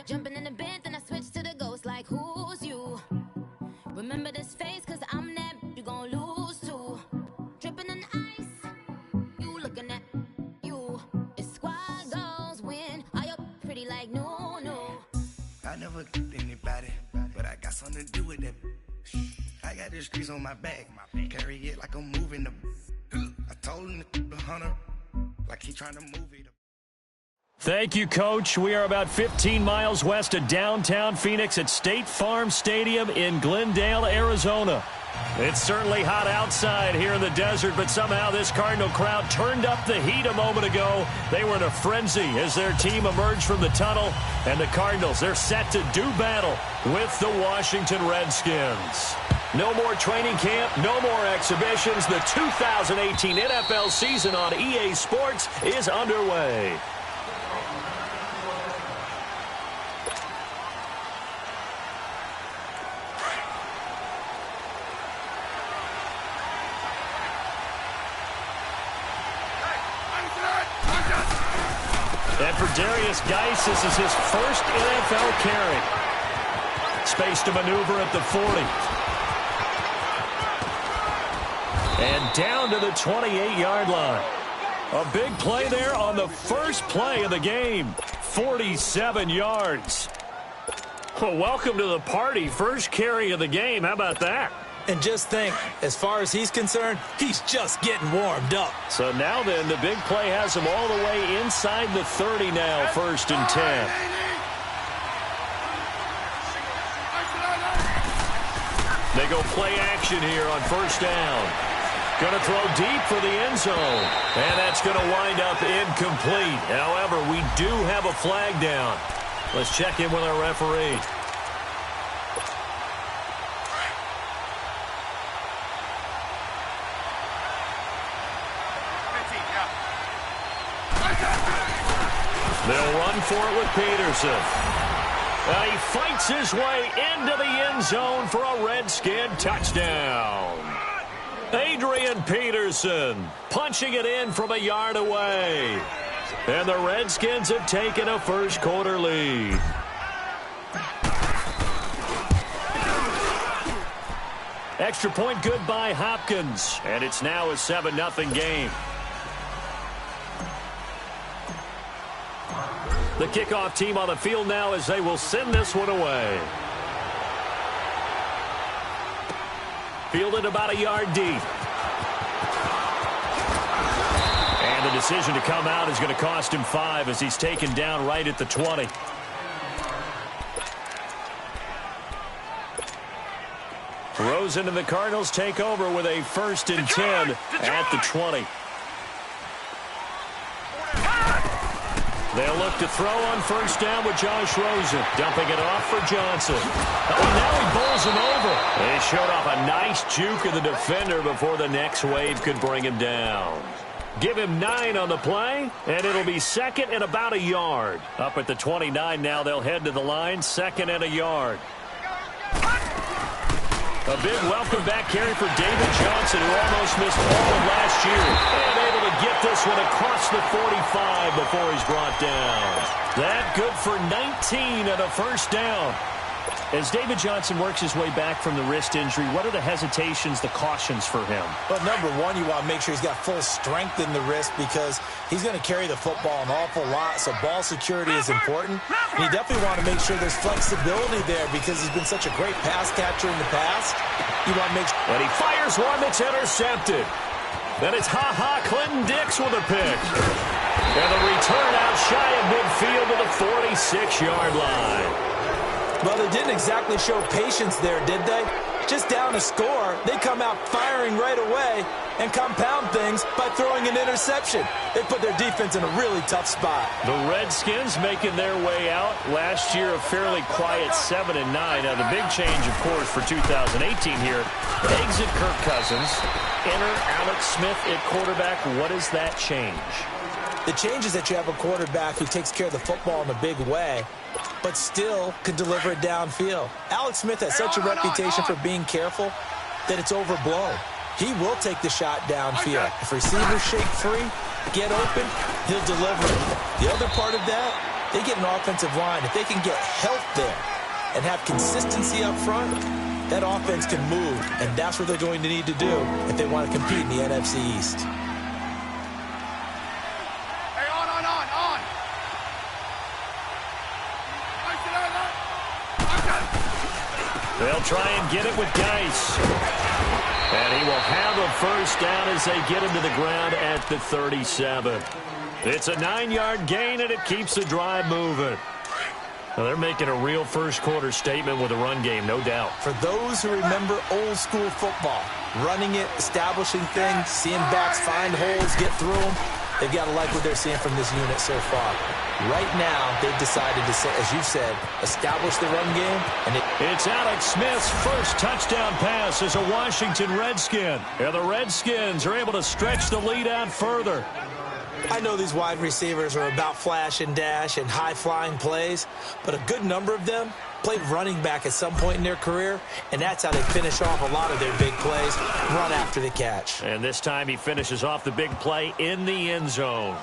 Jumping in the bed, then I switch to the ghost like, who's you? Remember this face, cause I'm that you gon' lose to. Dripping in ice, you looking at you. It's squad goals win, are you pretty like no, no? I never anybody, but I got something to do with that. I got the streets on my back, carry it like I'm moving the. I told him the hunter, like he trying to move it. Thank you, Coach. We are about 15 miles west of downtown Phoenix at State Farm Stadium in Glendale, Arizona. It's certainly hot outside here in the desert, but somehow this Cardinal crowd turned up the heat a moment ago. They were in a frenzy as their team emerged from the tunnel, and the Cardinals, they're set to do battle with the Washington Redskins. No more training camp, no more exhibitions. The 2018 NFL season on EA Sports is underway. And for Darius Geis, this is his first NFL carry. Space to maneuver at the 40. And down to the 28-yard line. A big play there on the first play of the game. 47 yards. Well, welcome to the party. First carry of the game. How about that? And just think, as far as he's concerned, he's just getting warmed up. So now then, the big play has him all the way inside the 30 now, 1st and 10. They go play action here on 1st down. Going to throw deep for the end zone. And that's going to wind up incomplete. However, we do have a flag down. Let's check in with our referee. They'll run for it with Peterson. He fights his way into the end zone for a Redskin touchdown. Adrian Peterson punching it in from a yard away. And the Redskins have taken a first quarter lead. Extra point good by Hopkins. And it's now a 7-0 game. The kickoff team on the field now as they will send this one away. Fielded about a yard deep. And the decision to come out is going to cost him 5 as he's taken down right at the 20. Rosen and the Cardinals take over with a 1st and 10 at the 20. They'll look to throw on 1st down with Josh Rosen. Dumping it off for Johnson. Oh, now he bowls him over. He showed off a nice juke of the defender before the next wave could bring him down. Give him 9 on the play, and it'll be 2nd and about a yard. Up at the 29 now, they'll head to the line, 2nd and a yard. A big welcome back carry for David Johnson, who almost missed all of last year. And able to get this one across the 45 before he's brought down. That good for 19 and a 1st down. As David Johnson works his way back from the wrist injury, what are the hesitations, the cautions for him? Well, number one, you want to make sure he's got full strength in the wrist because he's going to carry the football an awful lot, so ball security is important. And you definitely want to make sure there's flexibility there because he's been such a great pass catcher in the past. You want to make sure. And he fires one that's intercepted. Then it's Clinton Dix with a pick. And the return out shy of midfield to the 46-yard line. Well, they didn't exactly show patience there, did they? Just down a score, they come out firing right away and compound things by throwing an interception. They put their defense in a really tough spot. The Redskins making their way out. Last year, a fairly quiet 7-9. Now, the big change, of course, for 2018 here, exit Kirk Cousins, enter Alex Smith at quarterback. What does that change? The change is that you have a quarterback who takes care of the football in a big way, but still can deliver it downfield. Alex Smith has such a reputation for being careful that it's overblown. He will take the shot downfield. If receivers shake free, get open, he'll deliver it. The other part of that they get an offensive line. If they can get health there and have consistency up front, that offense can move, and that's what they're going to need to do if they want to compete in the NFC East. Hey, on. They'll try and get it with Geis. And he will have a first down as they get him to the ground at the 37. It's a 9-yard gain, and it keeps the drive moving. Now they're making a real first-quarter statement with a run game, no doubt. For those who remember old-school football, running it, establishing things, seeing backs find holes, get through them, they've got to like what they're seeing from this unit so far. Right now, they've decided to, as you said, establish the run game. And it's Alex Smith's first touchdown pass as a Washington Redskin. And the Redskins are able to stretch the lead out further. I know these wide receivers are about flash and dash and high-flying plays, but a good number of them played running back at some point in their career, and that's how they finish off a lot of their big plays, run after the catch. And this time he finishes off the big play in the end zone.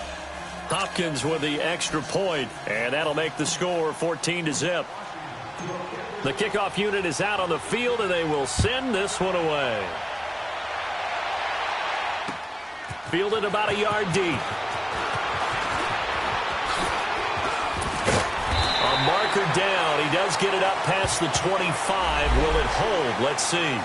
Hopkins with the extra point, and that'll make the score 14-0. The kickoff unit is out on the field, and they will send this one away. Fielded about a yard deep. A marker down. He does get it up past the 25. Will it hold? Let's see.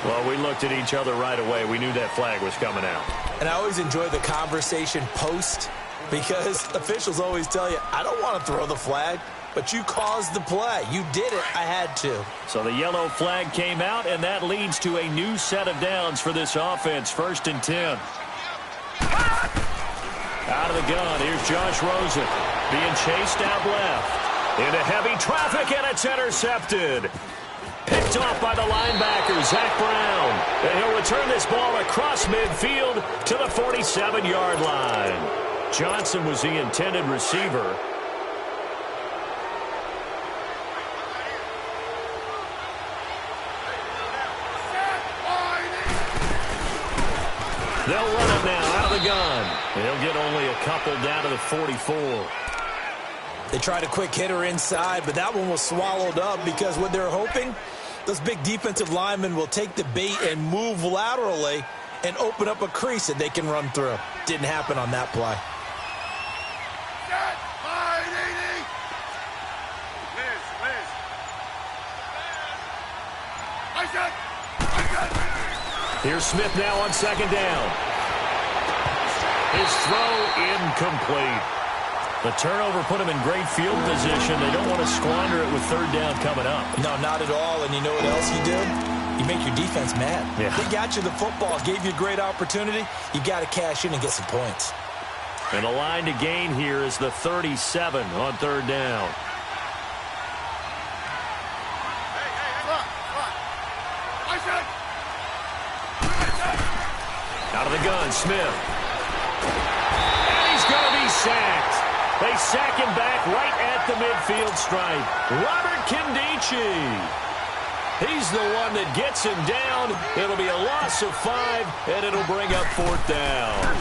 Well, we looked at each other right away. We knew that flag was coming out. And I always enjoy the conversation post, because officials always tell you, I don't want to throw the flag, but you caused the play. You did it. I had to. So the yellow flag came out, and that leads to a new set of downs for this offense. 1st and 10. Out of the gun, here's Josh Rosen being chased out left. Into heavy traffic, and it's intercepted. Picked off by the linebacker, Zach Brown. And he'll return this ball across midfield to the 47-yard line. Johnson was the intended receiver. They'll run it now out of the gun. They'll get only a couple down to the 44. They tried a quick hitter inside, but that one was swallowed up because what they're hoping, those big defensive linemen will take the bait and move laterally and open up a crease that they can run through. Didn't happen on that play. Here's Smith now on 2nd down. His throw incomplete. The turnover put him in great field position. They don't want to squander it with 3rd down coming up. No, not at all. And you know what else you do? You make your defense mad. Yeah. They got you the football, gave you a great opportunity. You got to cash in and get some points. And the line to gain here is the 37 on 3rd down. Out of the gun, Smith. And he's going to be sacked. They sack him back right at the midfield stripe. Robert Kindici. He's the one that gets him down. It'll be a loss of 5, and it'll bring up 4th down.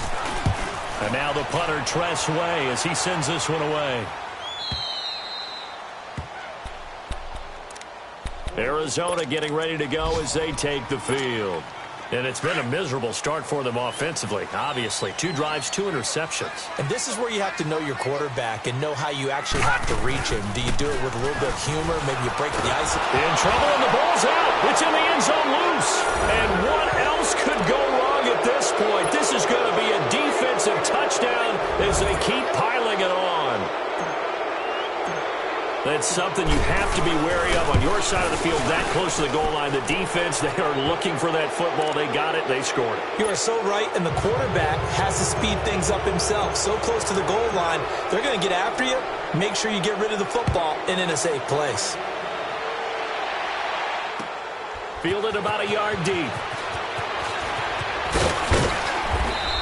And now the punter, Tress Way, as he sends this one away. Arizona getting ready to go as they take the field. And it's been a miserable start for them offensively, obviously. 2 drives, 2 interceptions. And this is where you have to know your quarterback and know how you actually have to reach him. Do you do it with a little bit of humor? Maybe you break the ice. In trouble, and the ball's out. It's in the end zone loose. And what else could go wrong at this point? This is going to be a defensive touchdown as they keep piling it on. That's something you have to be wary of on your side of the field, that close to the goal line. The defense, they are looking for that football. They got it. They scored it. You are so right, and the quarterback has to speed things up himself. So close to the goal line, they're going to get after you. Make sure you get rid of the football and in a safe place. Fielded about a yard deep.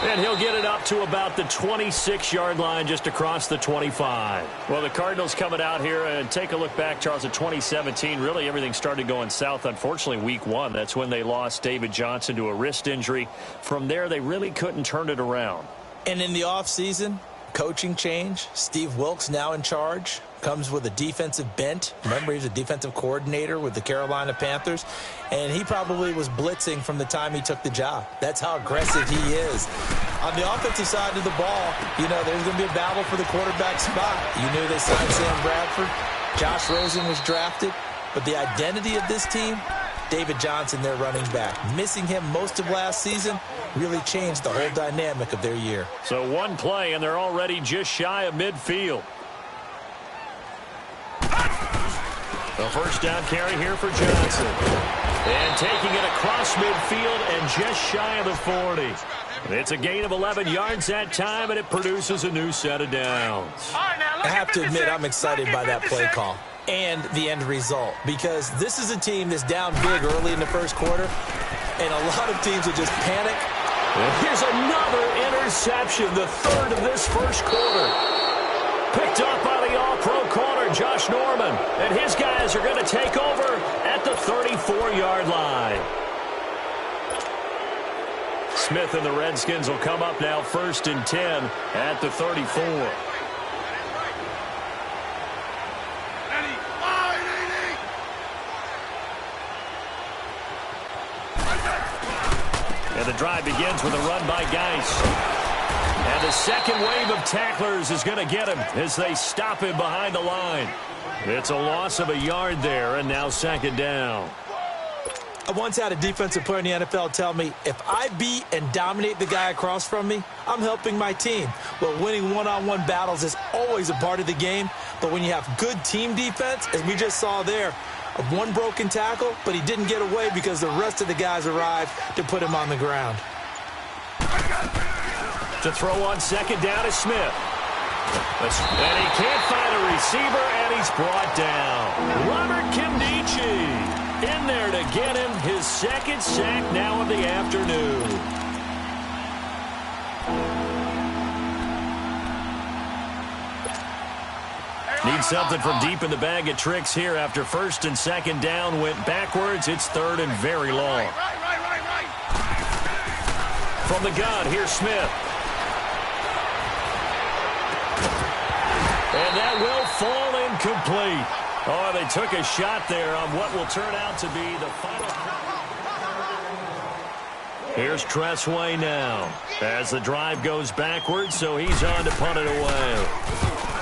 And he'll get it up to about the 26-yard line, just across the 25. Well, the Cardinals coming out here, and take a look back, Charles, at 2017. Really, everything started going south, unfortunately, week 1. That's when they lost David Johnson to a wrist injury. From there, they really couldn't turn it around. And in the offseason, coaching change. Steve Wilks now in charge. Comes with a defensive bent. Remember, he's a defensive coordinator with the Carolina Panthers. And he probably was blitzing from the time he took the job. That's how aggressive he is. On the offensive side of the ball, there's going to be a battle for the quarterback spot. You knew they signed Sam Bradford. Josh Rosen was drafted. But the identity of this team, David Johnson, their running back. Missing him most of last season really changed the whole dynamic of their year. So one play, and they're already just shy of midfield. The first down carry here for Johnson. And taking it across midfield and just shy of the 40. It's a gain of 11 yards that time, and it produces a new set of downs. I have to admit, I'm excited by that play call and the end result, because this is a team that's down big early in the first quarter, and a lot of teams will just panic. And here's another interception, the third of this first quarter. Picked up by the all-pro corner, Josh Norman. And his guys are going to take over at the 34-yard line. Smith and the Redskins will come up now 1st and 10 at the 34. And the drive begins with a run by Geis. And the second wave of tacklers is going to get him as they stop him behind the line. It's a loss of a yard there, and now 2nd down. I once had a defensive player in the NFL tell me, if I beat and dominate the guy across from me, I'm helping my team. Well, winning one-on-one battles is always a part of the game, but when you have good team defense, as we just saw there, of one broken tackle, but he didn't get away because the rest of the guys arrived to put him on the ground. To throw on 2nd down is Smith. And he can't find a receiver, and he's brought down. Robert Kimdichie in there to get him his 2nd sack now of the afternoon. Need something from deep in the bag of tricks here after 1st and 2nd down went backwards. It's 3rd and very long. From the gun, here's Smith. And that will fall incomplete. Oh, they took a shot there on what will turn out to be the final. Here's Tressway now as the drive goes backwards, so he's on to punt it away.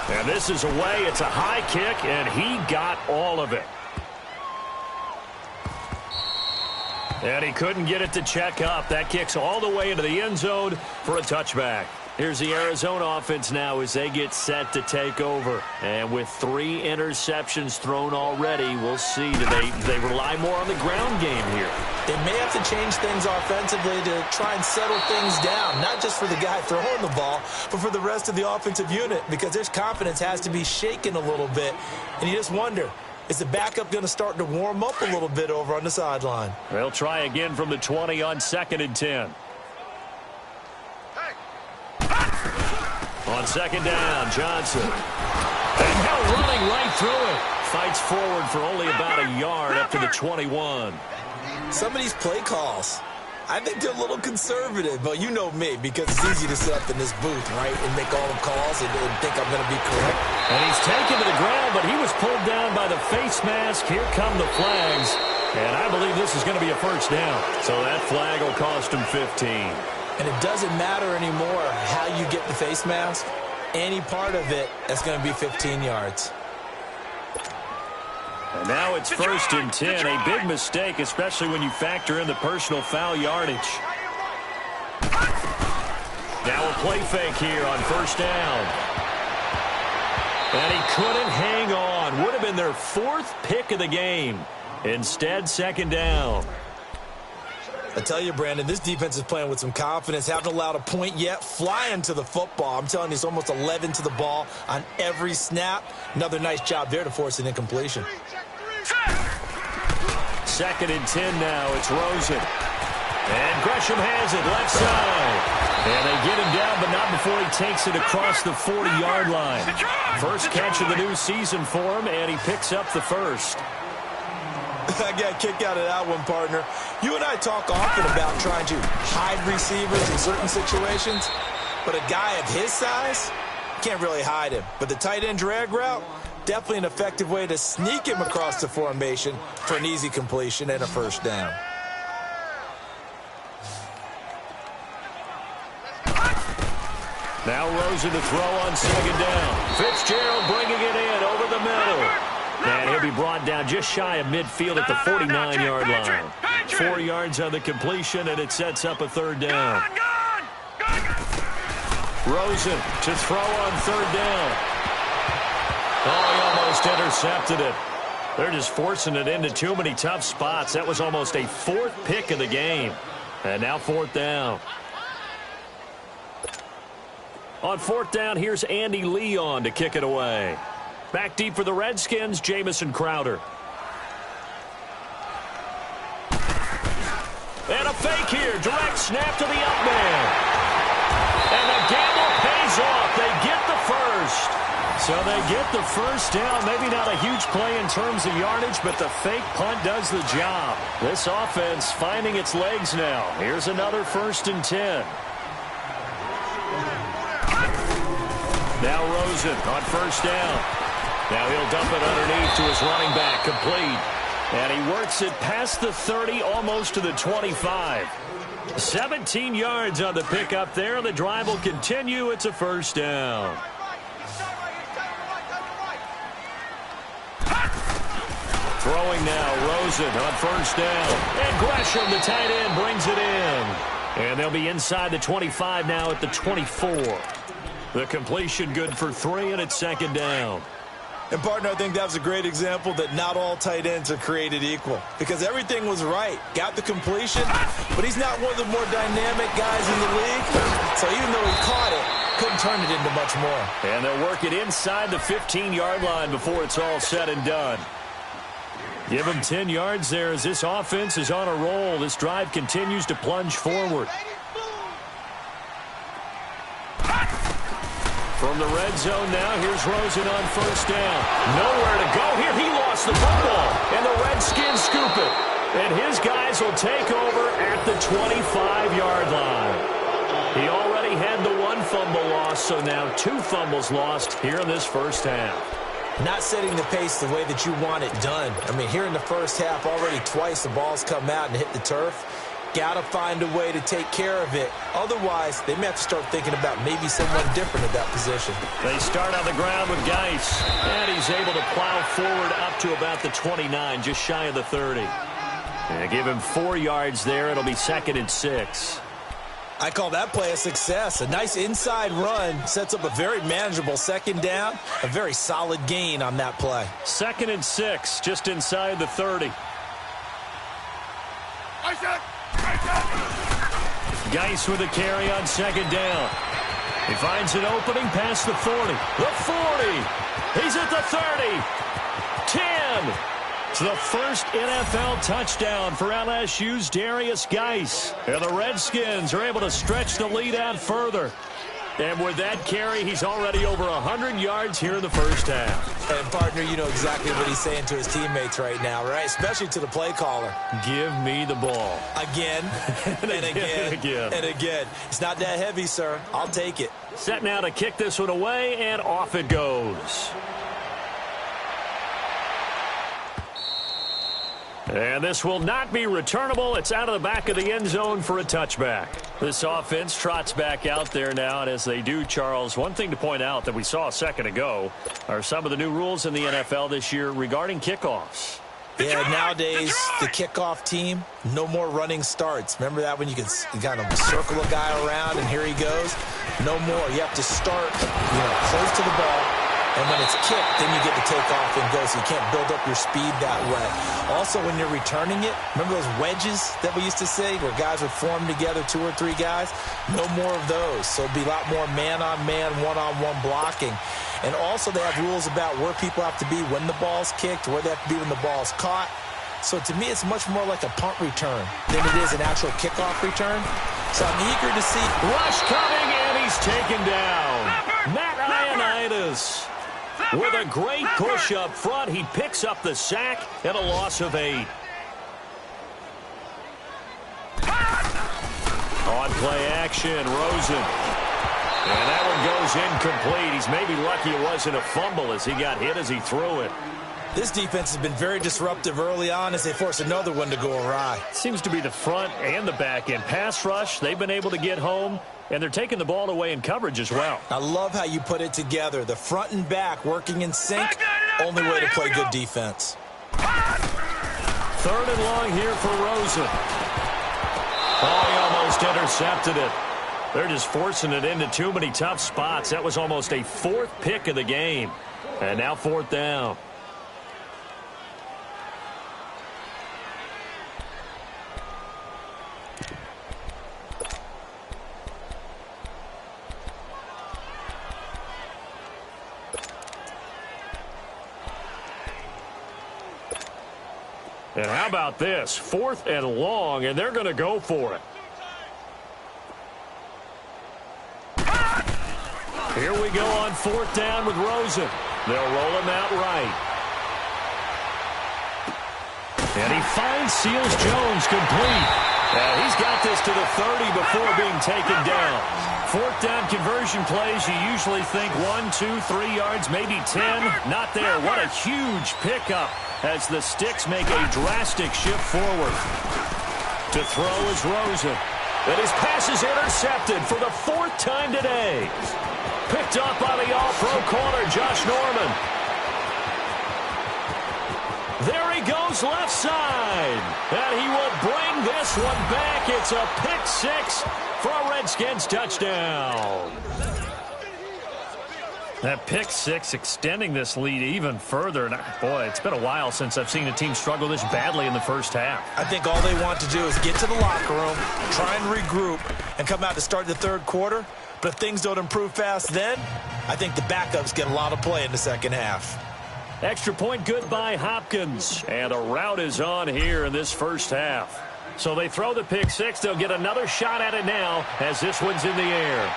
And this is away. It's a high kick, and he got all of it. And he couldn't get it to check up. That kicks all the way into the end zone for a touchback. Here's the Arizona offense now as they get set to take over. And with 3 interceptions thrown already, we'll see. Do they rely more on the ground game here? They may have to change things offensively to try and settle things down, not just for the guy throwing the ball, but for the rest of the offensive unit, because their confidence has to be shaken a little bit. And you just wonder, is the backup going to start to warm up a little bit over on the sideline? They'll try again from the 20 on 2nd and 10. On 2nd down, Johnson. And now running right through it. Fights forward for only about a yard up to the 21. Some of these play calls, I think they're a little conservative, but you know me, because it's easy to sit up in this booth, right, and make all the calls and think I'm going to be correct. And he's taken to the ground, but he was pulled down by the face mask. Here come the flags. And I believe this is going to be a 1st down. So that flag will cost him 15. And it doesn't matter anymore how you get the face mask. Any part of it, that's going to be 15 yards. And now it's 1st and 10. A big mistake, especially when you factor in the personal foul yardage. Now a play fake here on 1st down. And he couldn't hang on. Would have been their 4th pick of the game. Instead, 2nd down. I tell you, Brandon, this defense is playing with some confidence. Haven't allowed a point yet. Flying to the football. I'm telling you, it's almost 11 to the ball on every snap. Another nice job there to force an incompletion. 2nd and 10 now. It's Rosen. And Gresham has it left side. And they get him down, but not before he takes it across the 40-yard line. First catch of the new season for him, and he picks up the 1st. I got a kick out of that one, partner. You and I talk often about trying to hide receivers in certain situations, but a guy of his size, can't really hide him. But the tight end drag route, definitely an effective way to sneak him across the formation for an easy completion and a first down. Now Rosen to throw on second down. Fitzgerald bringing it in over the middle. And he'll be brought down just shy of midfield at the 49-yard line. 4 yards on the completion, and it sets up a third down. Rosen to throw on third down. Oh, he almost intercepted it. They're just forcing it into too many tough spots. That was almost a 4th pick of the game. And now 4th down. On 4th down, here's Andy Leon to kick it away. Back deep for the Redskins, Jamison Crowder. And a fake here. Direct snap to the up man. And the gamble pays off. They get the first. So they get the first down. Maybe not a huge play in terms of yardage, but the fake punt does the job. This offense finding its legs now. Here's another 1st and 10. Now Rosen on 1st down. Now he'll dump it underneath to his running back, complete. And he works it past the 30, almost to the 25. 17 yards on the pickup there. The drive will continue. It's a first down. Throwing now, Rosen on 1st down. And Gresham, the tight end, brings it in. And they'll be inside the 25 now at the 24. The completion good for 3, and it's 2nd down. And, partner, I think that was a great example that not all tight ends are created equal. Because everything was right. Got the completion, but he's not one of the more dynamic guys in the league. So even though he caught it, couldn't turn it into much more. And they'll work it inside the 15-yard line before it's all said and done. Give him 10 yards there as this offense is on a roll. This drive continues to plunge forward. From the red zone now, here's Rosen on 1st down. Nowhere to go here. He lost the football, and the Redskins scoop it. And his guys will take over at the 25-yard line. He already had the 1 fumble loss, so now 2 fumbles lost here in this first half. Not setting the pace the way that you want it done. I mean, here in the first half, already twice the ball's come out and hit the turf. Got to find a way to take care of it. Otherwise, they may have to start thinking about maybe someone different at that position. They start on the ground with Geis, and he's able to plow forward up to about the 29, just shy of the 30. And give him 4 yards there. It'll be 2nd and 6. I call that play a success. A nice inside run sets up a very manageable 2nd down. A very solid gain on that play. 2nd and 6, just inside the 30. Geis with a carry on 2nd down. He finds an opening past the 40. The 40. He's at the 30. 10. It's the first NFL touchdown for LSU's Darius Geis. And the Redskins are able to stretch the lead out further. And with that carry, he's already over 100 yards here in the first half. And, partner, you know exactly what he's saying to his teammates right now, right? Especially to the play caller. Give me the ball. Again, and again, and again. It's not that heavy, sir. I'll take it. Set now to kick this one away, and off it goes. And this will not be returnable. It's out of the back of the end zone for a touchback. This offense trots back out there now, and as they do, Charles, one thing to point out that we saw a second ago are some of the new rules in the NFL this year regarding kickoffs. Yeah, nowadays, the kickoff team, no more running starts. Remember that when you could kind of circle a guy around, and here he goes? No more. You have to start, close to the ball. And when it's kicked, then you get to take off and go, so you can't build up your speed that way. Also, when you're returning it, remember those wedges that we used to say where guys would form together, 2 or 3 guys? No more of those. So it'll be a lot more man-on-man, one-on-one blocking. And also they have rules about where people have to be when the ball's kicked, where they have to be when the ball's caught. So to me, it's much more like a punt return than it is an actual kickoff return. So I'm eager to see. Rush coming, and he's taken down. Matt Ioannidis. With a great push up front, he picks up the sack and a loss of 8. On play action, Rosen. And that one goes incomplete. He's maybe lucky it wasn't a fumble as he got hit as he threw it. This defense has been very disruptive early on as they force another one to go awry. Seems to be the front and the back end. Pass rush, they've been able to get home, and they're taking the ball away in coverage as well. I love how you put it together. The front and back working in sync, only way to play good defense. 3rd and long here for Rosen. Oh, he almost intercepted it. They're just forcing it into too many tough spots. That was almost a 4th pick of the game. And now 4th down. And how about this? 4th and long, and they're going to go for it. Here we go on 4th down with Rosen. They'll roll him out right. And he finds Seals-Jones complete. And he's got this to the 30 before being taken down. 4th down conversion plays, you usually think 1, 2, 3 yards, maybe 10. Not there. What a huge pickup as the Sticks make a drastic shift forward. To throw is Rosen. And his pass is intercepted for the 4th time today. Picked up by the all-pro corner, Josh Norman. There he goes left side. And he will bring this one back. It's a pick 6 for a Redskins touchdown. That pick 6 extending this lead even further. And boy, it's been a while since I've seen a team struggle this badly in the first half. I think all they want to do is get to the locker room, try and regroup, and come out to start the 3rd quarter. But if things don't improve fast then, I think the backups get a lot of play in the 2nd half. Extra point good by Hopkins. And a rout is on here in this first half. So they throw the pick 6. They'll get another shot at it now as this one's in the air.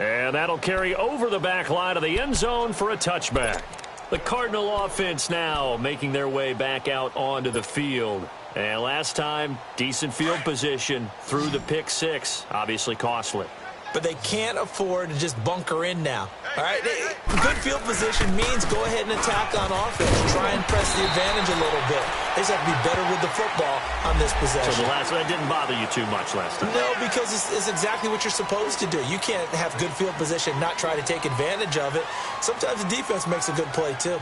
And that'll carry over the back line of the end zone for a touchback. The Cardinal offense now making their way back out onto the field. And last time, decent field position through the pick 6. Obviously costly. But they can't afford to just bunker in now. All right, good field position means go ahead and attack on offense. Try and press the advantage a little bit. They just have to be better with the football on this possession. So that didn't bother you too much last time? No, because it's exactly what you're supposed to do. You can't have good field position, not try to take advantage of it. Sometimes the defense makes a good play too.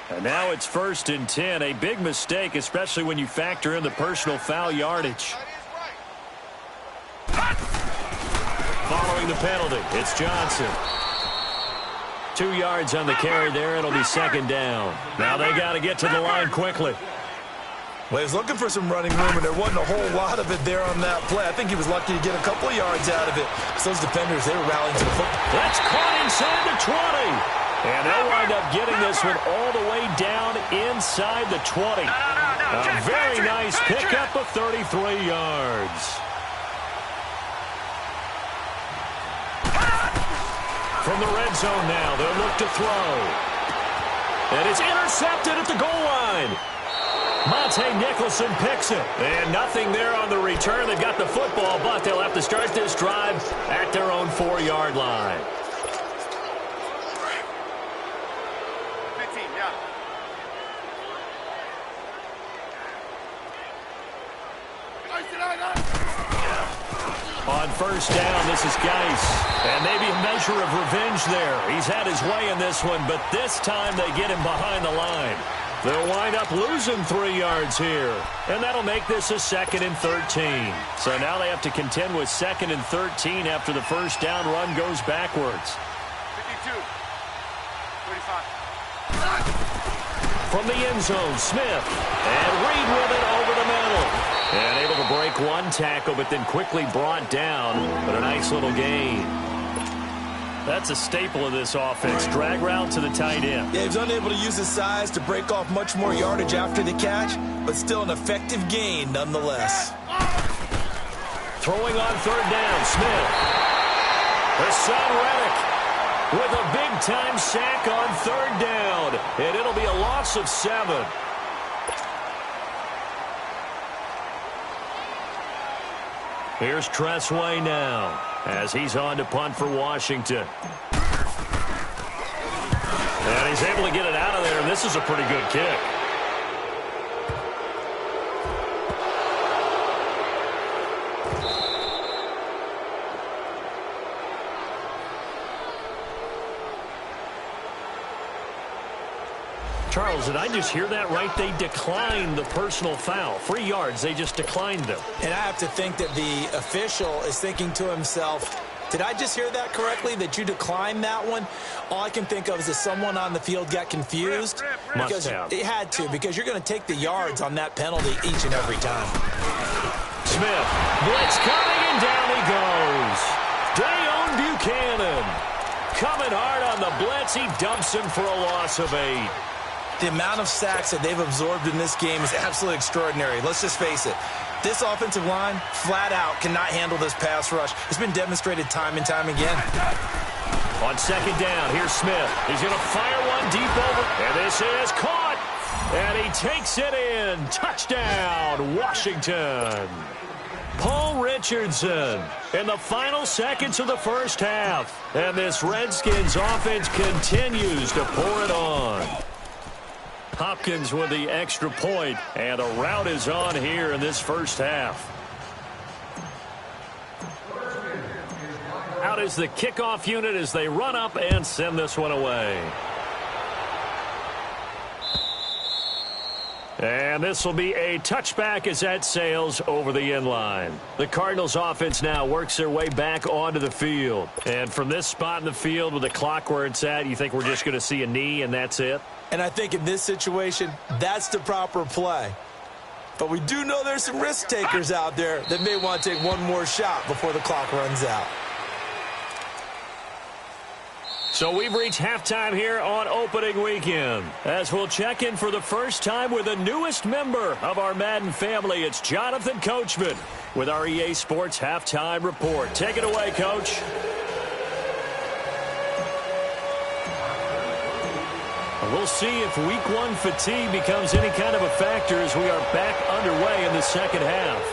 And now it's 1st and 10. A big mistake, especially when you factor in the personal foul yardage. Following the penalty, it's Johnson. 2 yards on the carry there. It'll be 2nd down. Now they got to get to the line quickly. Well, he was looking for some running room, and there wasn't a whole lot of it there on that play. I think he was lucky to get a couple of yards out of it. So those defenders, they were rallying to the football. That's caught inside the 20. And they'll wind up getting this one all the way down inside the 20. A very nice pickup of 33 yards. From the red zone now, they'll look to throw. And it's intercepted at the goal line. Monte Nicholson picks it. And nothing there on the return. They've got the football, but they'll have to start this drive at their own 4-yard line. On 1st down, this is Geis. And maybe a measure of revenge there. He's had his way in this one, but this time they get him behind the line. They'll wind up losing 3 yards here. And that'll make this a 2nd and 13. So now they have to contend with 2nd and 13 after the 1st down run goes backwards. 52. 45. From the end zone, Smith. And Reed with it over the middle. And able to break one tackle, but then quickly brought down. But a nice little gain. That's a staple of this offense. Drag route to the tight end. Yeah, he was unable to use his size to break off much more yardage after the catch, but still an effective gain nonetheless. Throwing on 3rd down, Smith. Hassan Reddick. with a big-time sack on third down, and it'll be a loss of 7. Here's Tressway now as he's on to punt for Washington. And he's able to get it out of there, and this is a pretty good kick. Charles, did I just hear that right? They declined the personal foul. 3 yards, they just declined them. And I have to think that the official is thinking to himself, did I just hear that correctly, that you declined that one? All I can think of is that someone on the field got confused. Because it had to, because you're going to take the yards on that penalty each and every time. Smith, blitz coming, and down he goes. Dayon Buchanan coming hard on the blitz. He dumps him for a loss of 8. The amount of sacks that they've absorbed in this game is absolutely extraordinary. Let's just face it. This offensive line, flat out, cannot handle this pass rush. It's been demonstrated time and time again. On second down, here's Smith. He's going to fire one deep over. And this is caught. And he takes it in. Touchdown, Washington. Paul Richardson in the final seconds of the first half. And this Redskins offense continues to pour it on. Hopkins with the extra point, and a rout is on here in this first half. Out is the kickoff unit as they run up and send this one away. And this will be a touchback as that sails over the end line. The Cardinals offense now works their way back onto the field. And from this spot in the field with the clock where it's at, you think we're just going to see a knee and that's it? And I think in this situation, that's the proper play. But we do know there's some risk takers out there that may want to take one more shot before the clock runs out. So we've reached halftime here on opening weekend. As we'll check in for the first time with the newest member of our Madden family, it's Jonathan Coachman with our EA Sports Halftime Report. Take it away, Coach. We'll see if Week 1 fatigue becomes any kind of a factor as we are back underway in the second half.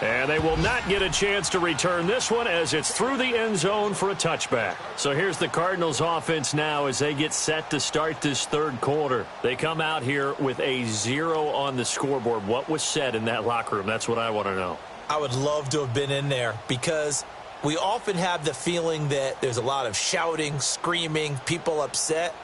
And they will not get a chance to return this one as it's through the end zone for a touchback. So here's the Cardinals offense now as they get set to start this third quarter. They come out here with a 0 on the scoreboard. What was said in that locker room? That's what I want to know. I would love to have been in there because we often have the feeling that there's a lot of shouting, screaming, people upset.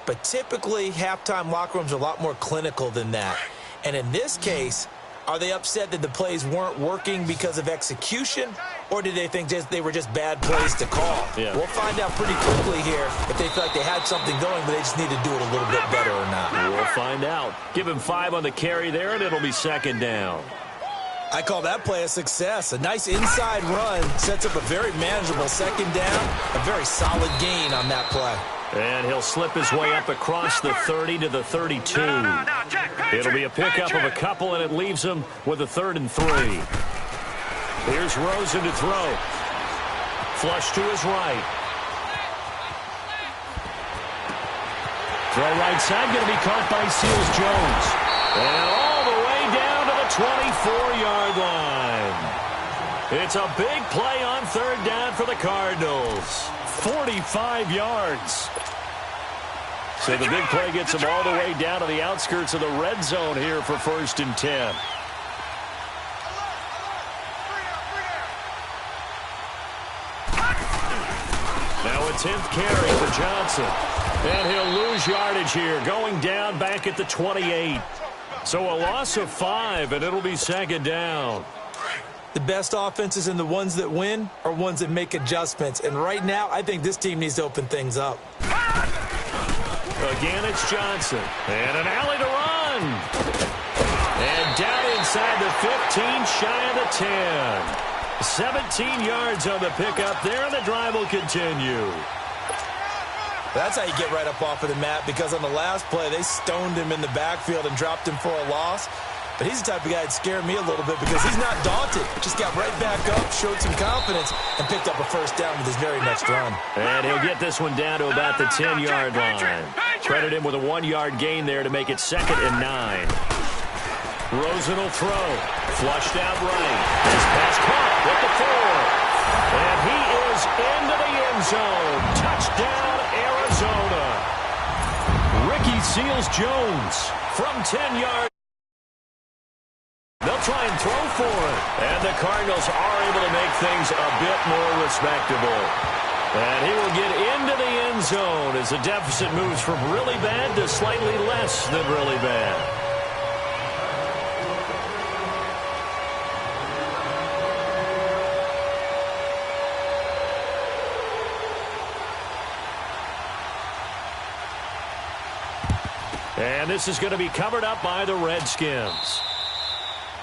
But typically, halftime locker rooms are a lot more clinical than that. And in this case, are they upset that the plays weren't working because of execution? Or did they think they were just bad plays to call? Yeah. We'll find out pretty quickly here if they feel like they had something going, but they just need to do it a little bit better or not. We'll find out. Give him 5 on the carry there, and it'll be second down. I call that play a success. A nice inside run sets up a very manageable second down. A very solid gain on that play. And he'll slip his way up across the 30 to the 32. It'll be a pickup of a couple, and it leaves him with a 3rd and 3. Here's Rosen to throw. Flush to his right. Throw right side, going to be caught by Seals-Jones. And all the way down to the 24-yard line. It's a big play on 3rd down for the Cardinals. 45 yards. So the big play gets them all the way down to the outskirts of the red zone here for 1st and 10. Now a 10th carry for Johnson. And he'll lose yardage here, going down back at the 28. So a loss of 5, and it'll be second down. The best offenses and the ones that win are ones that make adjustments. And right now, I think this team needs to open things up. Again, it's Johnson. And an alley to run. And down inside the 15, shy of the 10. 17 yards on the pickup there, and the drive will continue. That's how you get right up off of the mat, because on the last play, they stoned him in the backfield and dropped him for a loss. but he's the type of guy that scared me a little bit because he's not daunted. Just got right back up, showed some confidence, and picked up a first down with his very next run. And he'll get this one down to about the 10-yard line. Credit him with a 1-yard gain there to make it 2nd and 9. Rosen will throw. Flushed out right. This pass caught with the 4. And he is into the end zone. Touchdown, Arizona. Ricky Seals-Jones from 10 yards. They'll try and throw for it. And the Cardinals are able to make things a bit more respectable. And he will get into the end zone as the deficit moves from really bad to slightly less than really bad. And this is going to be covered up by the Redskins.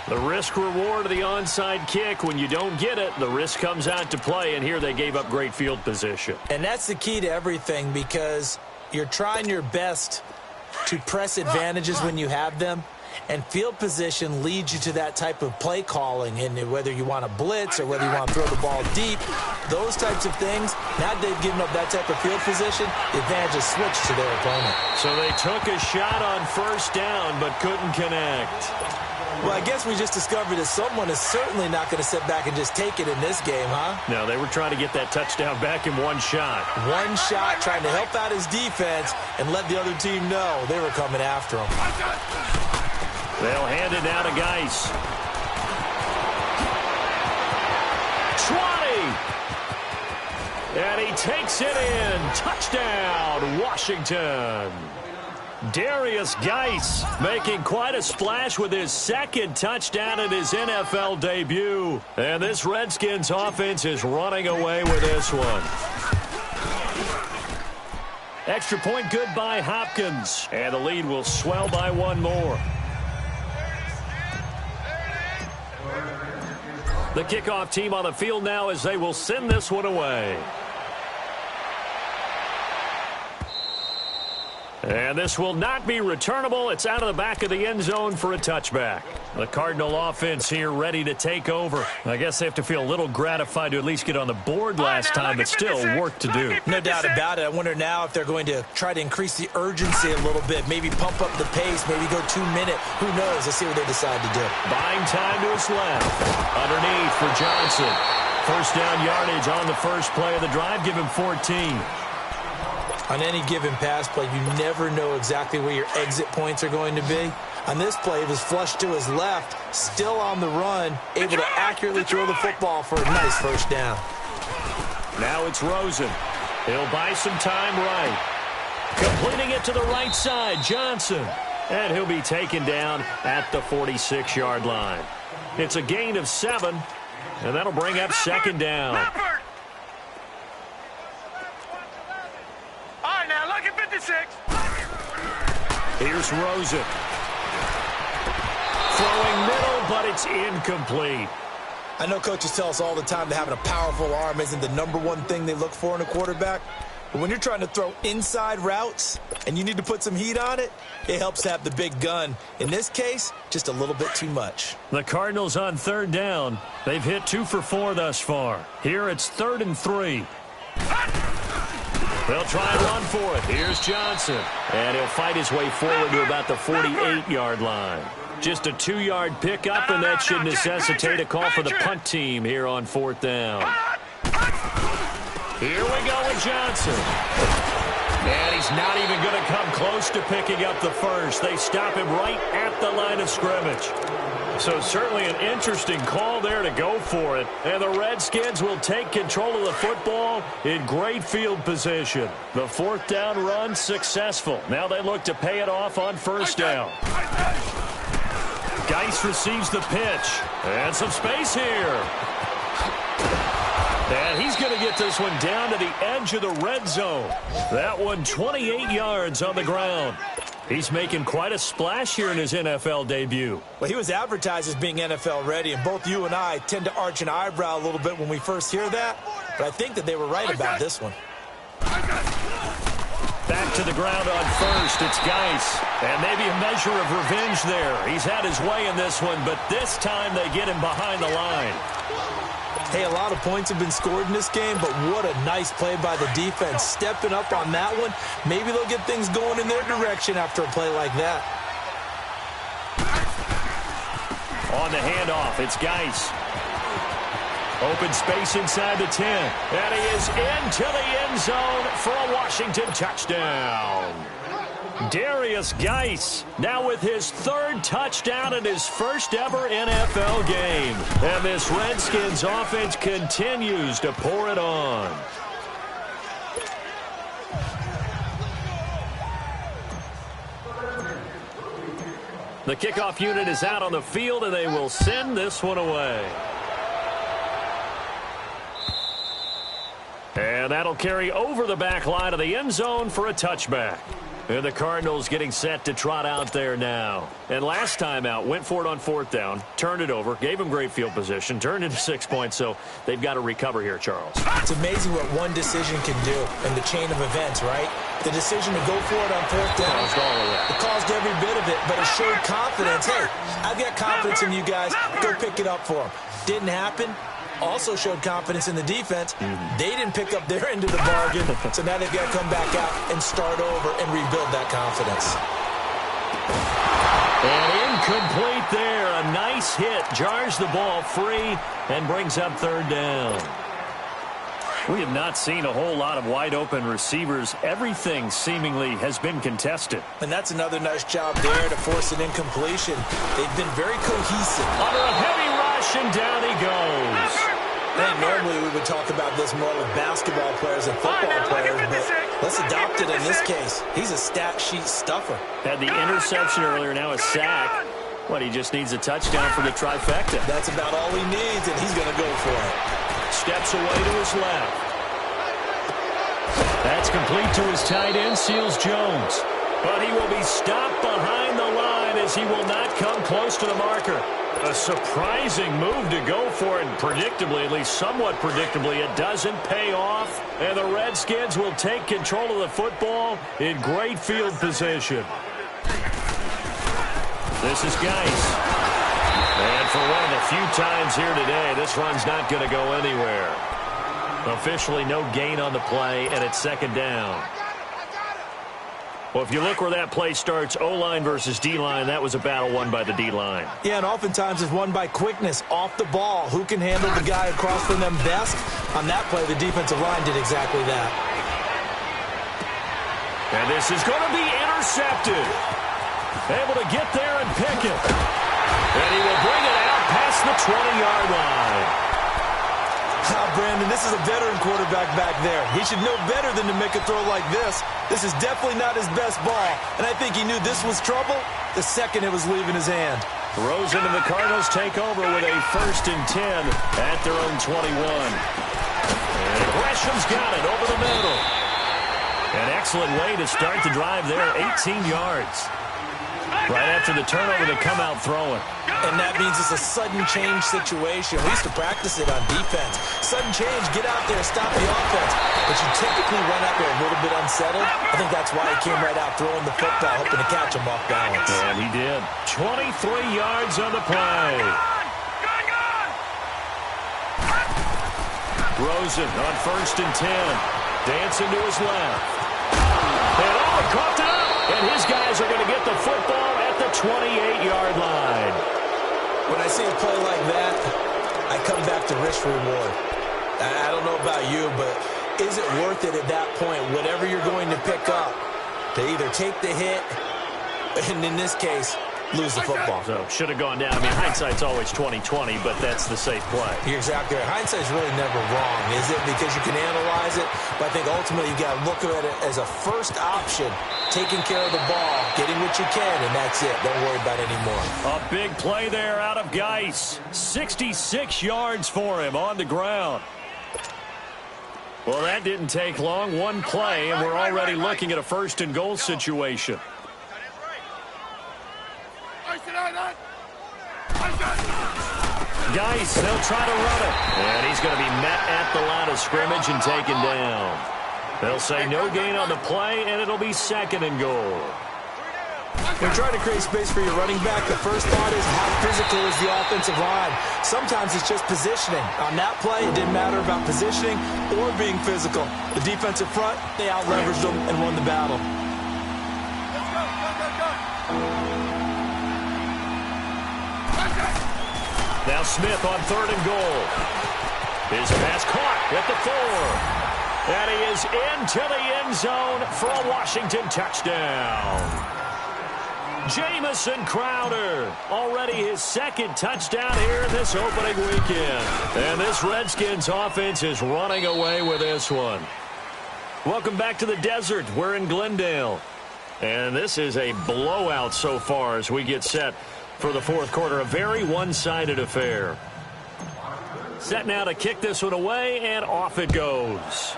The risk-reward of the onside kick, when you don't get it, the risk comes out to play, and here they gave up great field position. And that's the key to everything because you're trying your best to press advantages when you have them, and field position leads you to that type of play calling, and whether you want to blitz or whether you want to throw the ball deep, those types of things, now that they've given up that type of field position, the advantage is switched to their opponent. So they took a shot on first down but couldn't connect. Well, I guess we just discovered that someone is certainly not going to sit back and just take it in this game, huh? No, they were trying to get that touchdown back in one shot. One shot, trying to help out his defense and let the other team know they were coming after him. They'll hand it now to Geis. 20! And he takes it in. Touchdown, Washington. Darius Geis making quite a splash with his 2nd touchdown in his NFL debut. And this Redskins offense is running away with this one. Extra point good by Hopkins. And the lead will swell by 1 more. The kickoff team on the field now as they will send this one away. And this will not be returnable. It's out of the back of the end zone for a touchback. The Cardinal offense here ready to take over. I guess they have to feel a little gratified to at least get on the board last time, but still work to do. No doubt about it. I wonder now if they're going to try to increase the urgency a little bit, maybe pump up the pace, maybe go 2-minute. Who knows? Let's see what they decide to do. Buying time to his left. Underneath for Johnson. First down yardage on the first play of the drive. Give him 14. On any given pass play, you never know exactly where your exit points are going to be. On this play, it was flushed to his left, still on the run, able to accurately throw the football for a nice first down. Now it's Rosen. He'll buy some time right. Completing it to the right side, Johnson. And he'll be taken down at the 46-yard line. It's a gain of 7, and that'll bring up 2nd down. Here's Rosen. Throwing middle, but it's incomplete. I know coaches tell us all the time that having a powerful arm isn't the #1 thing they look for in a quarterback. But when you're trying to throw inside routes and you need to put some heat on it, it helps to have the big gun. In this case, just a little bit too much. The Cardinals on 3rd down. They've hit 2 for 4 thus far. Here it's 3rd and 3. They'll try and run for it. Here's Johnson. And he'll fight his way forward to about the 48-yard line. Just a 2-yard pickup, and that should necessitate a call for the punt team here on 4th down. Here we go with Johnson. And he's not even going to come close to picking up the first. They stop him right at the line of scrimmage. So certainly an interesting call there to go for it. And the Redskins will take control of the football in great field position. The 4th down run successful. Now they look to pay it off on 1st down. Geis receives the pitch. And some space here. And he's going to get this one down to the edge of the red zone. That one 28 yards on the ground. He's making quite a splash here in his NFL debut. Well, he was advertised as being NFL ready, and both you and I tend to arch an eyebrow a little bit when we first hear that, but I think that they were right about this one. Back to the ground on first. It's Geis. And maybe a measure of revenge there. He's had his way in this one, but this time they get him behind the line. Hey, a lot of points have been scored in this game, but what a nice play by the defense. Stepping up on that one, maybe they'll get things going in their direction after a play like that. On the handoff, it's Geis. Open space inside the 10. And he is into the end zone for a Washington touchdown. Darius Geis now with his third touchdown in his first ever NFL game. And this Redskins offense continues to pour it on. The kickoff unit is out on the field, and they will send this one away. And that'll carry over the back line of the end zone for a touchback. And the Cardinals getting set to trot out there now. And last time out, went for it on fourth down, turned it over, gave them great field position, turned into 6 points, so they've got to recover here, Charles. It's amazing what one decision can do in the chain of events, right? The decision to go for it on fourth down. It caused every bit of it, but it showed confidence. Hey, I've got confidence in you guys. Go pick it up for them. Didn't happen. Also showed confidence in the defense. They didn't pick up their end of the bargain, so now they've got to come back out and start over and rebuild that confidence. And incomplete there. A nice hit. Jars the ball free and brings up third down. We have not seen a whole lot of wide-open receivers. Everything seemingly has been contested. And that's another nice job there to force an incompletion. They've been very cohesive. Under a heavy rush, and down he goes. Man, normally we would talk about this more with basketball players and football players, but let's adopt it in this case. He's a stat sheet stuffer. Had the interception earlier, now a sack. What, he just needs a touchdown for the trifecta. That's about all he needs, and he's going to go for it. Steps away to his left. That's complete to his tight end, Seals Jones. But he will be stopped behind the line as he will not come close to the marker. A surprising move to go for it, and predictably, at least somewhat predictably, it doesn't pay off. And the Redskins will take control of the football in great field position. This is Geis. And for one of the few times here today, this run's not going to go anywhere. Officially no gain on the play, and it's second down. Well, if you look where that play starts, O-line versus D-line, that was a battle won by the D-line. Yeah, and oftentimes it's won by quickness off the ball. Who can handle the guy across from them best? On that play, the defensive line did exactly that. And this is going to be intercepted. Able to get there and pick it. And he will bring it out past the 20-yard line. Brandon, this is a veteran quarterback back there. He should know better than to make a throw like this. This is definitely not his best ball, and I think he knew this was trouble the second it was leaving his hand. Rosen and the Cardinals take over with a 1st and 10 at their own 21. And Gresham's got it over the middle. An excellent way to start the drive there, 18 yards. Right after the turnover, they come out throwing. And that means it's a sudden change situation. We used to practice it on defense. Sudden change, get out there, stop the offense. But you typically run out there a little bit unsettled. I think that's why he came right out throwing the football, hoping to catch him off balance. And he did. 23 yards on the play. Rosen on 1st and 10. Dancing to his left. And he caught it up. And his guys are going to get the football at the 28-yard line. When I see a play like that, I come back to risk-reward. I don't know about you, but is it worth it at that point, whatever you're going to pick up, to either take the hit, and in this case, lose the football? So, should have gone down. I mean, hindsight's always 20/20, but that's the safe play. You're exactly right. Hindsight's really never wrong, is it? Because you can analyze it, but I think ultimately you got to look at it as a first option, taking care of the ball, getting what you can, and that's it. Don't worry about it anymore. A big play there out of Geis. 66 yards for him on the ground. Well, that didn't take long. One play, and we're already looking at a 1st and goal situation. Geis, they'll try to run it. And he's going to be met at the line of scrimmage and taken down. They'll say no gain on the play, and it'll be 2nd and goal. When trying to create space for your running back, the first thought is how physical is the offensive line. Sometimes it's just positioning. On that play, it didn't matter about positioning or being physical. The defensive front, they out-leveraged them and won the battle. Now Smith on 3rd and goal. His pass caught at the 4. And he is into the end zone for a Washington touchdown. Jamison Crowder, already his 2nd touchdown here in this opening weekend. And this Redskins offense is running away with this one. Welcome back to the desert. We're in Glendale. And this is a blowout so far as we get set for the 4th quarter. A very one-sided affair. Set now to kick this one away, and off it goes.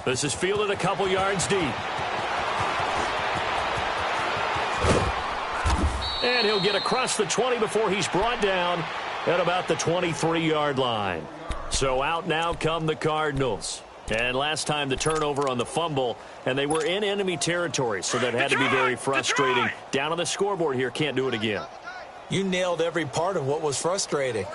This is fielded a couple yards deep. And he'll get across the 20 before he's brought down at about the 23-yard line. So out now come the Cardinals. And last time the turnover on the fumble, and they were in enemy territory, so that had to be very frustrating. Down on the scoreboard here, can't do it again. You nailed every part of what was frustrating.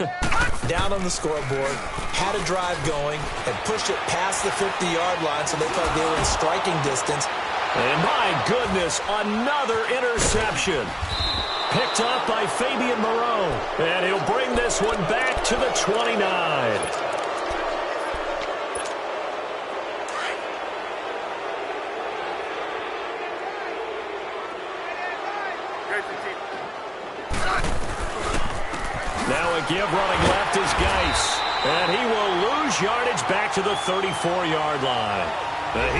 Down on the scoreboard, had a drive going, and pushed it past the 50-yard line so they felt they were in striking distance. And my goodness, another interception. Picked up by Fabian Moreau. And he'll bring this one back to the 29. Now a give running left is Geis. And he will lose yardage back to the 34-yard line.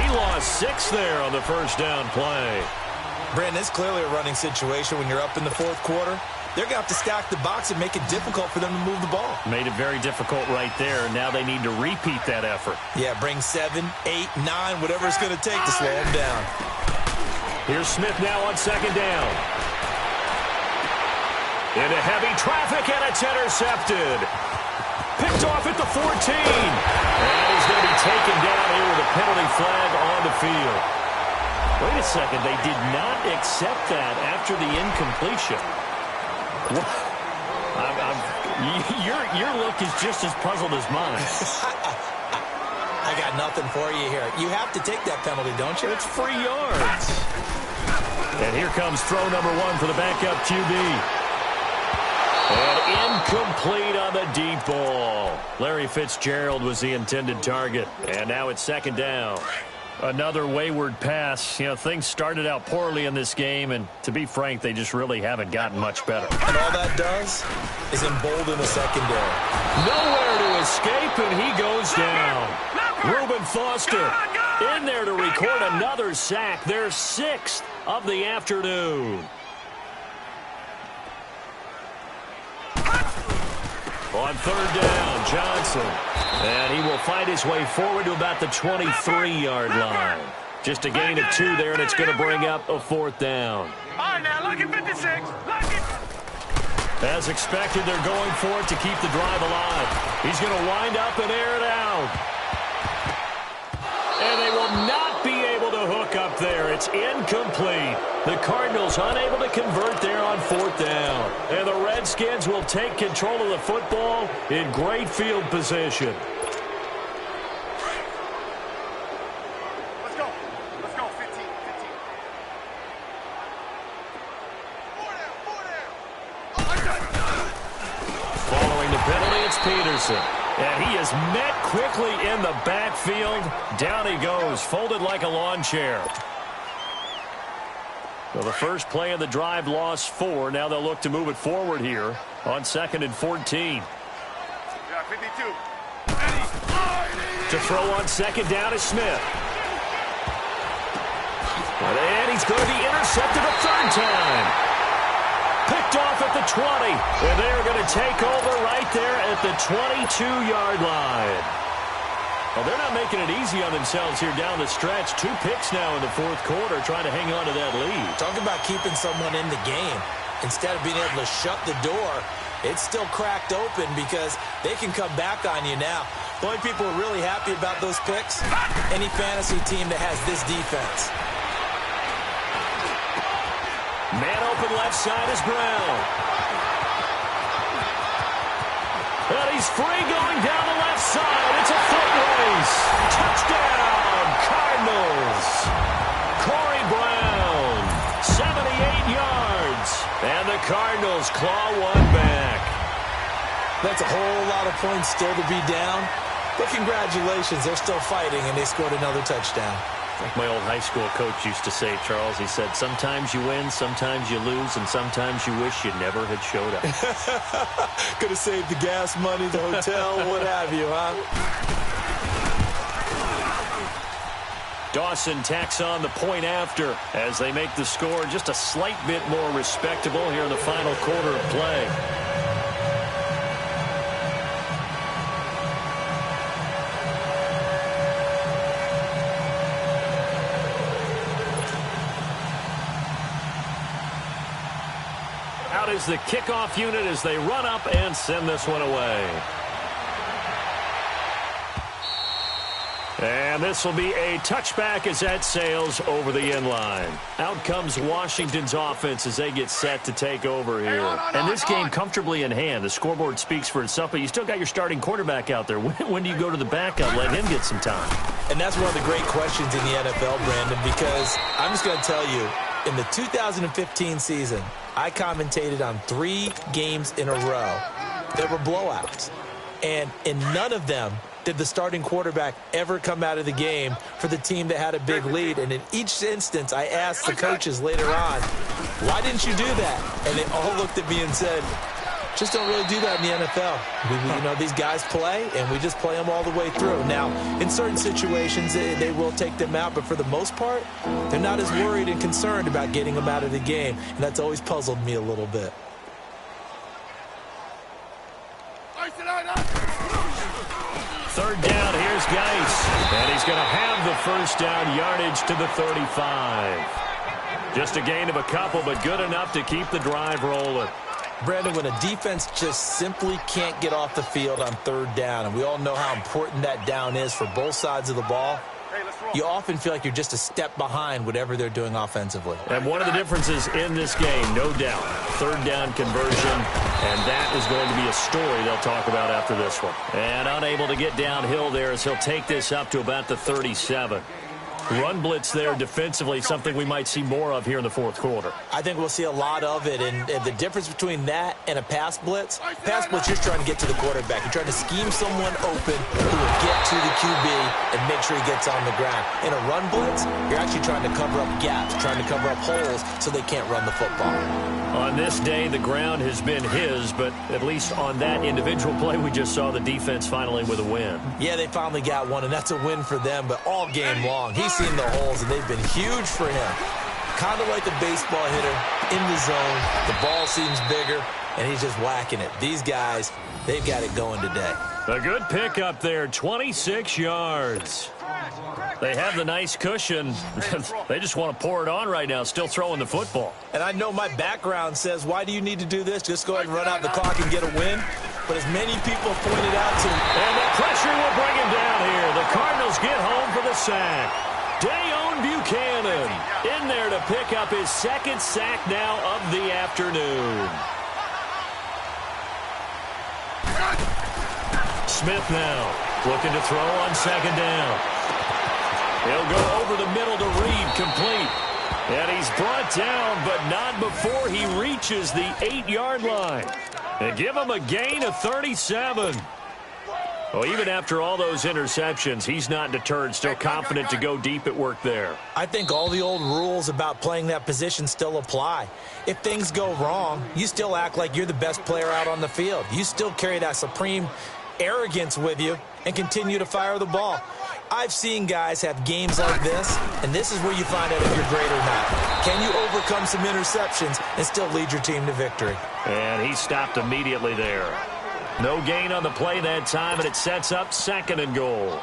He lost 6 there on the first down play. Brandon, it's clearly a running situation when you're up in the 4th quarter. They're going to have to stack the box and make it difficult for them to move the ball. Made it very difficult right there. Now they need to repeat that effort. Yeah, bring 7, 8, 9, whatever it's going to take to slow them down. Here's Smith now on 2nd down. Into heavy traffic, and it's intercepted. Picked off at the 14. And he's going to be taken down here with a penalty flag on the field. Wait a second. They did not accept that after the incompletion. Your look is just as puzzled as mine. I got nothing for you here. You have to take that penalty, don't you? It's free yards. And here comes throw number 1 for the backup QB. And incomplete on the deep ball. Larry Fitzgerald was the intended target. And now it's 2nd down. Another wayward pass. You know, things started out poorly in this game, and to be frank, they just really haven't gotten much better. And all that does is embolden the secondary. Nowhere to escape, and he goes down. Reuben Foster in there to record another sack. Their 6th of the afternoon. On 3rd down, Johnson. And he will fight his way forward to about the 23-yard line. Just a gain of 2 there, and it's going to bring up a 4th down. All right, now, look at 56. Look it. As expected, they're going for it to keep the drive alive. He's going to wind up and air it out. And they will not be able to hook up there. It's incomplete. The Cardinals unable to convert there on 4th down. And the Redskins will take control of the football in great field position. Let's go. Let's go. 15. Following the penalty, it's Peterson. And he is met quickly in the backfield. Down he goes, folded like a lawn chair. Well, the first play of the drive lost 4. Now they'll look to move it forward here on 2nd and 14. Yeah, 52. To throw on 2nd down is Smith. And he's going to be intercepted a 3rd time. Picked off at the 20. And they're going to take over right there at the 22-yard line. Well, they're not making it easy on themselves here down the stretch. 2 picks now in the 4th quarter, trying to hang on to that lead. Talk about keeping someone in the game. Instead of being able to shut the door, it's still cracked open because they can come back on you now. The only people who are really happy about those picks, any fantasy team that has this defense. Man open left side is Brown. And he's free going down the left side. It's a foot race. Touchdown, Cardinals. Corey Brown, 78 yards. And the Cardinals claw one back. That's a whole lot of points still to be down. But congratulations, they're still fighting, and they scored another touchdown. Like my old high school coach used to say, Charles, he said, sometimes you win, sometimes you lose, and sometimes you wish you never had showed up. Could have saved the gas money, the hotel, what have you, huh? Dawson tacks on the point after as they make the score just a slight bit more respectable here in the final quarter of play. Out is the kickoff unit as they run up and send this one away. And this will be a touchback as that sails over the end line. Out comes Washington's offense as they get set to take over here. And this game comfortably in hand. The scoreboard speaks for itself, but you still got your starting quarterback out there. When do you go to the backup, let him get some time? And that's one of the great questions in the NFL, Brandon, because I'm just going to tell you, in the 2015 season, I commentated on 3 games in a row. There were blowouts. And in none of them did the starting quarterback ever come out of the game for the team that had a big lead. And in each instance, I asked the coaches later on, why didn't you do that? And they all looked at me and said, just don't really do that in the NFL. You know, these guys play, and we just play them all the way through. Now, in certain situations, they will take them out, but for the most part, they're not as worried and concerned about getting them out of the game, and that's always puzzled me a little bit. Third down, here's Geis. And he's going to have the first down yardage to the 35. Just a gain of a couple, but good enough to keep the drive rolling. Brandon, when a defense just simply can't get off the field on third down, and we all know how important that down is for both sides of the ball, you often feel like you're just a step behind whatever they're doing offensively. And one of the differences in this game, no doubt, third down conversion, and that is going to be a story they'll talk about after this one. And unable to get downhill there as he'll take this up to about the 37. Run blitz there defensively, something we might see more of here in the fourth quarter. I think we'll see a lot of it, and the difference between that and a pass blitz, you're trying to get to the quarterback. You're trying to scheme someone open who will get to the QB and make sure he gets on the ground. In a run blitz, you're actually trying to cover up gaps, trying to cover up holes so they can't run the football. On this day, the ground has been his, but at least on that individual play, we just saw the defense finally with a win. Yeah, they finally got one, and that's a win for them, but all game long, he's seen the holes, and they've been huge for him. Kind of like a baseball hitter in the zone. The ball seems bigger, and he's just whacking it. These guys, they've got it going today. A good pick up there, 26 yards. They have the nice cushion. They just want to pour it on right now, still throwing the football. And I know my background says, why do you need to do this? Just go ahead and run out the clock and get a win. But as many people pointed out to him. And the pressure will bring him down here. The Cardinals get home for the sack. Dayon Buchanan in there to pick up his second sack now of the afternoon. Smith now looking to throw on second down. He'll go over the middle to Reed, complete. And he's brought down, but not before he reaches the 8-yard line. And give him a gain of 37. Well, even after all those interceptions, he's not deterred, still confident to go deep at work there. I think all the old rules about playing that position still apply. If things go wrong, you still act like you're the best player out on the field. You still carry that supreme arrogance with you and continue to fire the ball. I've seen guys have games like this, and this is where you find out if you're great or not. Can you overcome some interceptions and still lead your team to victory? And he stopped immediately there. No gain on the play that time, and it sets up second and goal.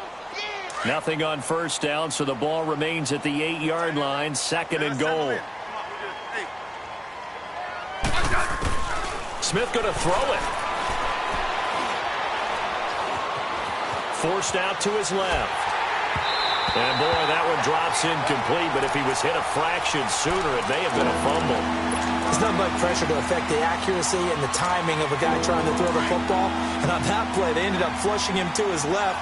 Nothing on first down, so the ball remains at the 8-yard line, second and goal. Smith going to throw it. forced out to his left. And, boy, that one drops incomplete, but if he was hit a fraction sooner, it may have been a fumble. There's not much pressure to affect the accuracy and the timing of a guy trying to throw the football. And on that play, they ended up flushing him to his left,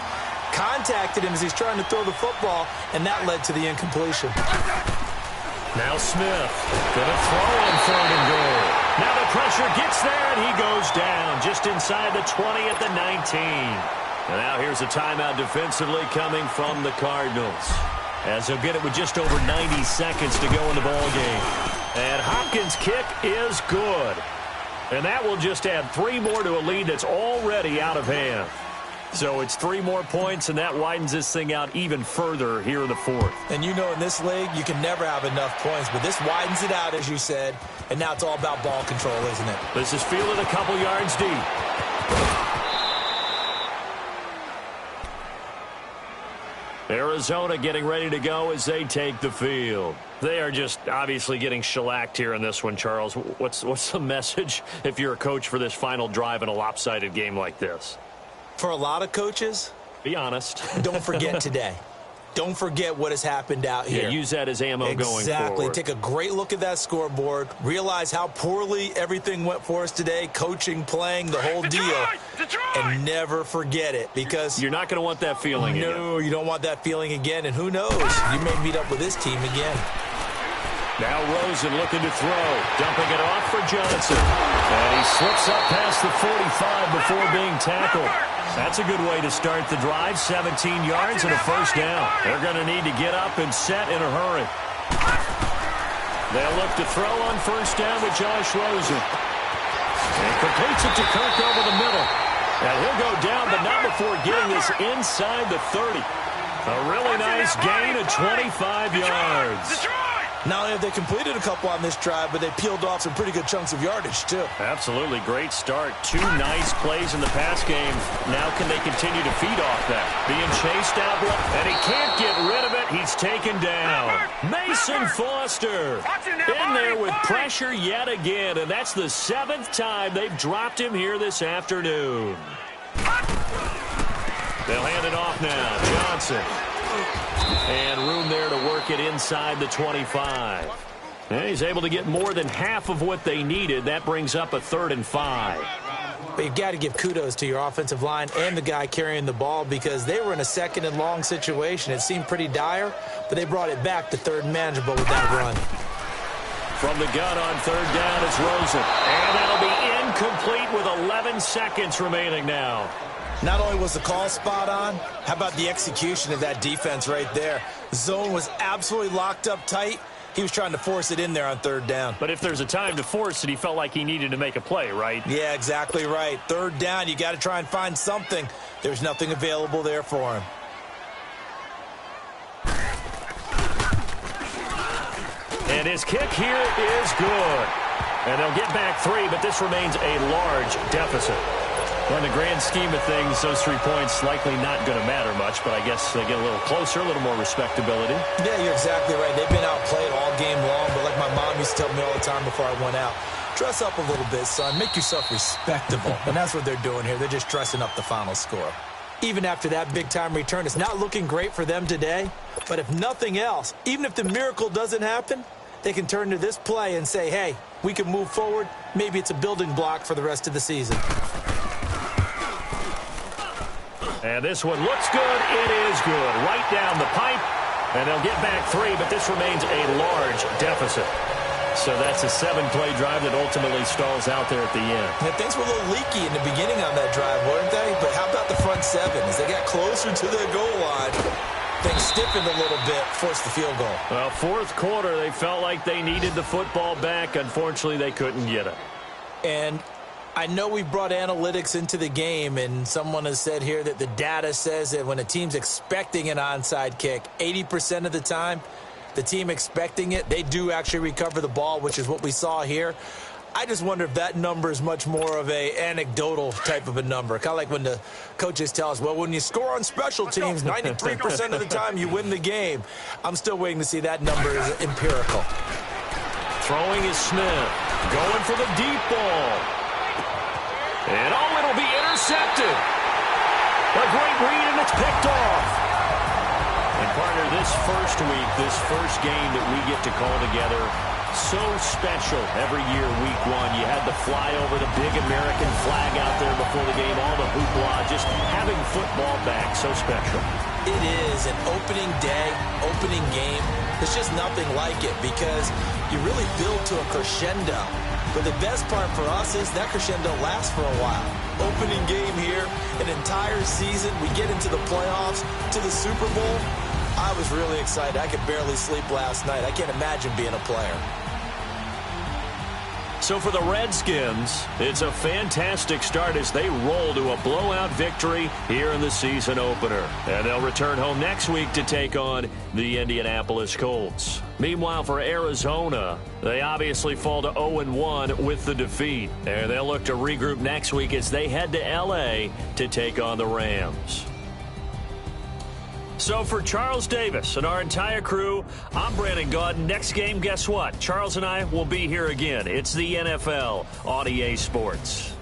contacted him as he's trying to throw the football, and that led to the incompletion. Now Smith gonna throw on 3rd and goal. Now the pressure gets there, and he goes down just inside the 20 at the 19. And now here's a timeout defensively coming from the Cardinals, as they'll get it with just over 90 seconds to go in the ballgame. And Hopkins' kick is good. And that will just add 3 more to a lead that's already out of hand. So it's 3 more points, and that widens this thing out even further here in the 4th. And you know in this league, you can never have enough points, but this widens it out, as you said, and now it's all about ball control, isn't it? This is fielded a couple yards deep. Arizona getting ready to go as they take the field. They are just obviously getting shellacked here in this one, Charles. What's the message if you're a coach for this final drive in a lopsided game like this? For a lot of coaches, be honest. Don't forget today. Don't forget what has happened out here. Yeah, use that as ammo going forward. Exactly. Take a great look at that scoreboard. Realize how poorly everything went for us today. Coaching, playing, the whole deal. And never forget it, because you're not going to want that feeling again. No, you don't want that feeling again. And who knows? You may meet up with this team again. Now Rosen looking to throw. Dumping it off for Johnson. And he slips up past the 45 before being tackled. That's a good way to start the drive. 17 yards and a first down. They're going to need to get up and set in a hurry. They'll look to throw on first down with Josh Rosen. And completes it to Kirk over the middle. And he'll go down, but not before getting this inside the 30. A really nice gain of 25 yards. Not only have they completed a couple on this drive, but they peeled off some pretty good chunks of yardage, too. Absolutely. Great start. 2 nice plays in the pass game. Now can they continue to feed off that? Being chased out, and he can't get rid of it. He's taken down. Mason Foster in there with pressure yet again, and that's the 7th time they've dropped him here this afternoon. They'll hand it off now. Johnson. And room there to work it inside the 25. And he's able to get more than half of what they needed. That brings up a 3rd and 5. But you've got to give kudos to your offensive line and the guy carrying the ball, because they were in a 2nd and long situation. It seemed pretty dire, but they brought it back to 3rd and manageable with that run. From the gun on 3rd down, it's Rosen. And that'll be incomplete with 11 seconds remaining now. Not only was the call spot on, how about the execution of that defense right there? The zone was absolutely locked up tight. He was trying to force it in there on 3rd down. But if there's a time to force it, he felt like he needed to make a play, right? Yeah, exactly right. 3rd down, you got to try and find something. There's nothing available there for him. And his kick here is good. And they'll get back 3, but this remains a large deficit. Well, in the grand scheme of things, those 3 points likely not going to matter much, but I guess they get a little closer, a little more respectability. Yeah, you're exactly right. They've been outplayed all game long, but like my mom used to tell me all the time before I went out, dress up a little bit, son. Make yourself respectable. And that's what they're doing here. They're just dressing up the final score. Even after that big-time return, it's not looking great for them today. But if nothing else, even if the miracle doesn't happen, they can turn to this play and say, hey, we can move forward. Maybe it's a building block for the rest of the season. And this one looks good. It is good. Right down the pipe. And they'll get back 3, but this remains a large deficit. So that's a 7-play drive that ultimately stalls out there at the end. Yeah, things were a little leaky in the beginning on that drive, weren't they? But how about the front 7? As they got closer to the goal line, things stiffened a little bit, forced the field goal. Well, 4th quarter, they felt like they needed the football back. Unfortunately, they couldn't get it. And I know we brought analytics into the game, and someone has said here that the data says that when a team's expecting an onside kick, 80% of the time, the team expecting it, they do actually recover the ball, which is what we saw here. I just wonder if that number is much more of a anecdotal type of a number. Kind of like when the coaches tell us, well, when you score on special teams, 93% of the time you win the game. I'm still waiting to see that number is empirical. Throwing is Smith. Going for the deep ball. And, oh, it'll be intercepted. A great read, and it's picked off. And partner, this first week, this first game that we get to call together, so special every year, week one. You had the flyover, the big American flag out there before the game, all the hoopla, just having football back, so special. It is an opening day, opening game. There's just nothing like it because you really build to a crescendo. But the best part for us is that crescendo lasts for a while. Opening game here, an entire season. We get into the playoffs, to the Super Bowl. I was really excited. I could barely sleep last night. I can't imagine being a player. So for the Redskins, it's a fantastic start as they roll to a blowout victory here in the season opener. And they'll return home next week to take on the Indianapolis Colts. Meanwhile, for Arizona, they obviously fall to 0-1 with the defeat. And they'll look to regroup next week as they head to L.A. to take on the Rams. So for Charles Davis and our entire crew, I'm Brandon Gaudin. Next game, guess what? Charles and I will be here again. It's the NFL on EA Sports.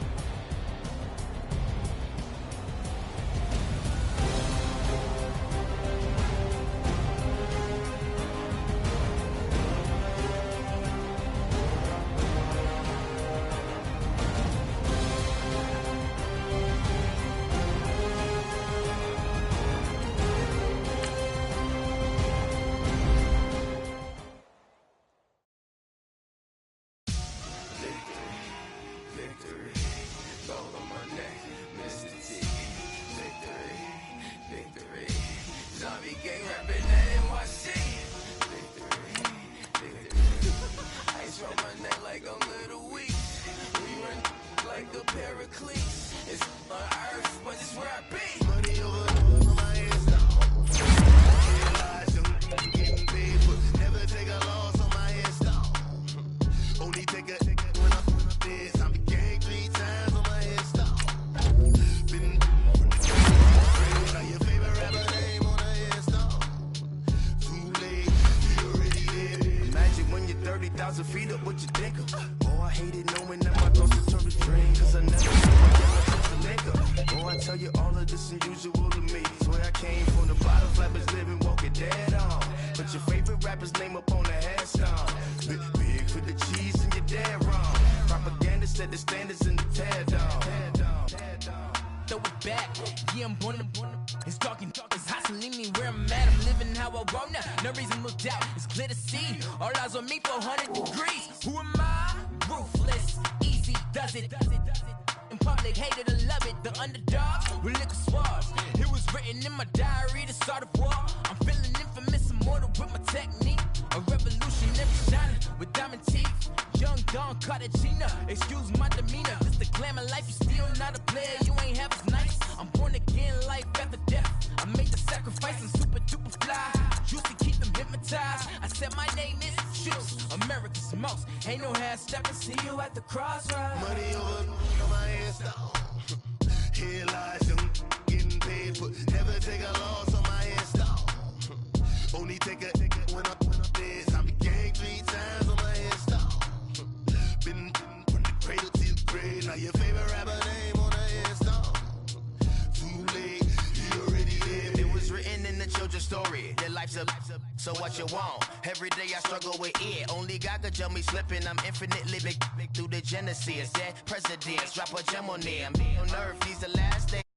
So what you want? Every day I struggle with it. Only God could tell me slipping. I'm infinitely big through the Genesis. Dead presidents, drop a gem on them. On earth, these the last days.